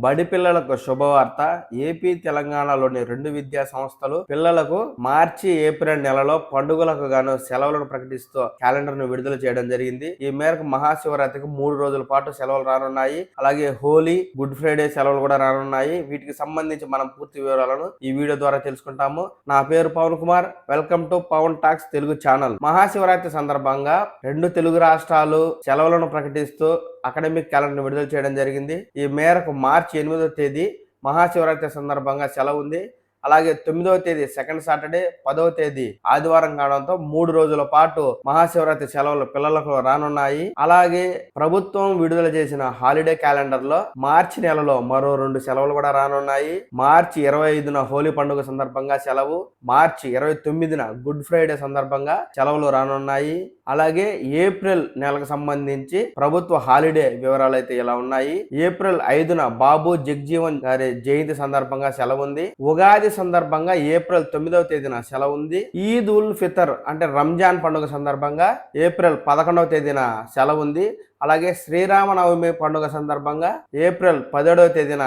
బడి పిల్లలకు శుభవార్త. ఏపీ, తెలంగాణలోని 2 విద్యా సంస్థలు పిల్లలకు మార్చి, ఏప్రిల్ నెలలో పండుగలకు గాను సెలవులను ప్రకటిస్తూ క్యాలెండర్ను విడుదల చేయడం జరిగింది. ఈ మేరకు మహాశివరాత్రికి 3 రోజుల పాటు సెలవులు రానున్నాయి. అలాగే హోలీ, గుడ్ ఫ్రైడే సెలవులు కూడా రానున్నాయి. వీటికి సంబంధించి మనం పూర్తి వివరాలను ఈ వీడియో ద్వారా తెలుసుకుంటాము. నా పేరు Pavan Kumar. Welcome to Pavan talks Telugu channel. Mahashivratri సందర్భంగా 2 తెలుగు రాష్ట్రాలు సెలవులను ప్రకటిస్తూ అకాడమిక్ క్యాలెండర్ విడుదల చేయడం జరిగింది. ఈ మేరకు మార్చి 8వ తేదీ మహాశివరాత్రి సందర్భంగా సెలవు ఉంది. అలాగే 9వ తేదీ సెకండ్ సాటర్డే, 10వ తేదీ ఆదివారం కావడంతో 3 రోజుల పాటు మహాశివరాత్రి సెలవులు పిల్లలకు రానున్నాయి. అలాగే ప్రభుత్వం విడుదల చేసిన హాలిడే క్యాలెండర్ లో మార్చి నెలలో మరో 2 సెలవులు కూడా రానున్నాయి. మార్చి 25న హోలీ పండుగ సందర్భంగా సెలవు, మార్చి 29న గుడ్ ఫ్రైడే సందర్భంగా సెలవులు రానున్నాయి. అలాగే ఏప్రిల్ నెలకు సంబంధించి ప్రభుత్వ హాలిడే వివరాలు అయితే ఇలా ఉన్నాయి. ఏప్రిల్ 5న బాబు జగ్జీవన్ గారి జయంతి సందర్భంగా సెలవు ఉంది. ఉగాది సందర్భంగా ఏప్రిల్ 9వ తేదీన సెలవు ఉంది. ఈద్ ఉల్ ఫితర్ అంటే రంజాన్ పండుగ సందర్భంగా ఏప్రిల్ 11వ తేదీన సెలవు ఉంది. అలాగే శ్రీరామనవమి పండుగ సందర్భంగా ఏప్రిల్ 17వ తేదీన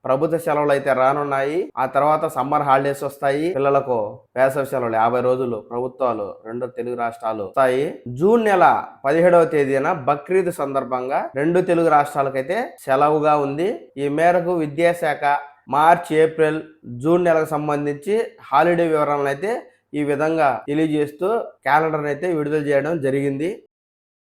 ప్రభుత్వ సెలవులు అయితే రానున్నాయి. ఆ తర్వాత సమ్మర్ హాలిడేస్ వస్తాయి. పిల్లలకు వేసవి సెలవులు 50 రోజులు ప్రభుత్వాలు 2 తెలుగు రాష్ట్రాలు వస్తాయి. జూన్ నెల 17వ తేదీన బక్రీద్ సందర్భంగా 2 తెలుగు రాష్ట్రాలకైతే సెలవుగా ఉంది. ఈ మేరకు విద్యాశాఖ మార్చి, ఏప్రిల్, జూన్ నెలకు సంబంధించి హాలిడే వివరాలను అయితే ఈ విధంగా తెలియజేస్తూ క్యాలెండర్ అయితే విడుదల చేయడం జరిగింది.